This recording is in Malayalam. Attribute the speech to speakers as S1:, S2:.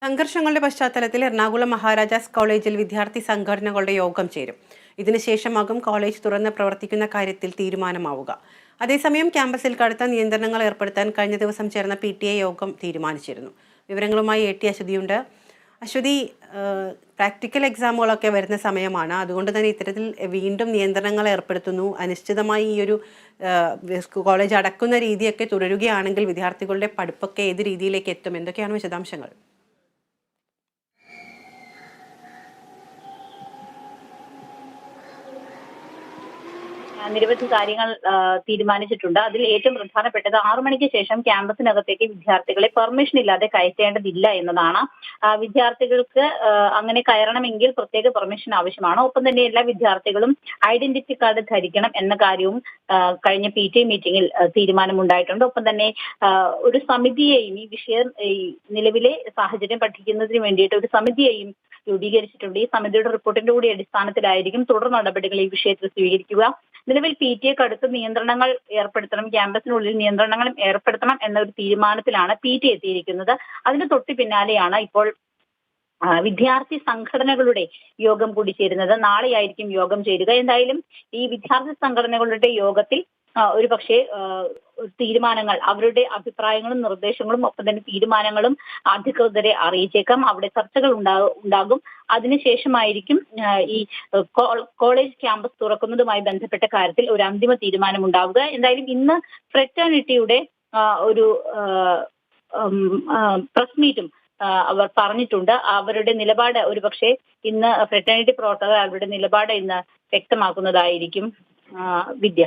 S1: സംഘർഷങ്ങളുടെ പശ്ചാത്തലത്തിൽ എറണാകുളം മഹാരാജാസ് കോളേജിൽ വിദ്യാർത്ഥി സംഘടനകളുടെ യോഗം ചേരും. ഇതിനുശേഷമാകും കോളേജ് തുറന്ന് പ്രവർത്തിക്കുന്ന കാര്യത്തിൽ തീരുമാനമാവുക. അതേസമയം ക്യാമ്പസിൽ കടുത്ത നിയന്ത്രണങ്ങൾ ഏർപ്പെടുത്താൻ കഴിഞ്ഞ ദിവസം ചേർന്ന PTA യോഗം തീരുമാനിച്ചിരുന്നു. വിവരങ്ങളുമായി AT അശ്വതിയുണ്ട്. അശ്വതി, പ്രാക്ടിക്കൽ എക്സാമുകളൊക്കെ വരുന്ന സമയമാണ്. അതുകൊണ്ട് തന്നെ ഇത്തരത്തിൽ വീണ്ടും നിയന്ത്രണങ്ങൾ ഏർപ്പെടുത്തുന്നു. അനിശ്ചിതമായി ഈ ഒരു കോളേജ് അടക്കുന്ന രീതിയൊക്കെ തുടരുകയാണെങ്കിൽ വിദ്യാർത്ഥികളുടെ പഠിപ്പൊക്കെ ഏത് രീതിയിലേക്ക് എത്തും? എന്തൊക്കെയാണ് വിശദാംശങ്ങൾ?
S2: നിരവധി കാര്യങ്ങൾ തീരുമാനിച്ചിട്ടുണ്ട്. അതിൽ ഏറ്റവും പ്രധാനപ്പെട്ടത് 6 മണിക്ക് ശേഷം ക്യാമ്പസിനകത്തേക്ക് വിദ്യാർത്ഥികളെ പെർമിഷൻ ഇല്ലാതെ കയറ്റേണ്ടതില്ല എന്നതാണ്. വിദ്യാർത്ഥികൾക്ക് അങ്ങനെ കയറണമെങ്കിൽ പ്രത്യേക പെർമിഷൻ ആവശ്യമാണ്. ഒപ്പം തന്നെ എല്ലാ വിദ്യാർത്ഥികളും ഐഡന്റിറ്റി കാർഡ് ധരിക്കണം എന്ന കാര്യവും കഴിഞ്ഞ PTA മീറ്റിംഗിൽ തീരുമാനമുണ്ടായിട്ടുണ്ട്. ഒപ്പം തന്നെ ഒരു സമിതിയെയും ഈ വിഷയം നിലവിലെ സാഹചര്യം പഠിക്കുന്നതിന് വേണ്ടിയിട്ട് ഒരു സമിതിയെയും രൂപീകരിച്ചിട്ടുണ്ട്. ഈ സമിതിയുടെ റിപ്പോർട്ടിന്റെ കൂടി അടിസ്ഥാനത്തിലായിരിക്കും തുടർ നടപടികൾ ഈ വിഷയത്തിൽ സ്വീകരിക്കുക. നിലവിൽ PTA കടുത്ത നിയന്ത്രണങ്ങൾ ഏർപ്പെടുത്തണം, ക്യാമ്പസിനുള്ളിൽ നിയന്ത്രണങ്ങളും ഏർപ്പെടുത്തണം എന്ന ഒരു തീരുമാനത്തിലാണ് PTA എത്തിയിരിക്കുന്നത്. അതിന് തൊട്ടു പിന്നാലെയാണ് ഇപ്പോൾ വിദ്യാർത്ഥി സംഘടനകളുടെ യോഗം കൂടി ചേരുന്നത്. നാളെയായിരിക്കും യോഗം ചേരുക. എന്തായാലും ഈ വിദ്യാർത്ഥി സംഘടനകളുടെ യോഗത്തിൽ ഒരു പക്ഷേ തീരുമാനങ്ങൾ, അവരുടെ അഭിപ്രായങ്ങളും നിർദ്ദേശങ്ങളും ഒപ്പം തന്നെ തീരുമാനങ്ങളും അധികൃതരെ അറിയിച്ചേക്കാം. അവിടെ ചർച്ചകൾ ഉണ്ടാകും. അതിനുശേഷമായിരിക്കും ഈ കോളേജ് ക്യാമ്പസ് തുറക്കുന്നതുമായി ബന്ധപ്പെട്ട കാര്യത്തിൽ ഒരു അന്തിമ തീരുമാനം ഉണ്ടാവുക. എന്തായാലും ഇന്ന് ഫ്രറ്റേണിറ്റിയുടെ ഒരു പ്രസ് മീറ്റും അവർ പറഞ്ഞിട്ടുണ്ട്. അവരുടെ നിലപാട് ഒരുപക്ഷെ ഇന്ന് ഫ്രറ്റേണിറ്റി പ്രവർത്തകർ അവരുടെ നിലപാട് ഇന്ന് വ്യക്തമാക്കുന്നതായിരിക്കും. വിദ്യ.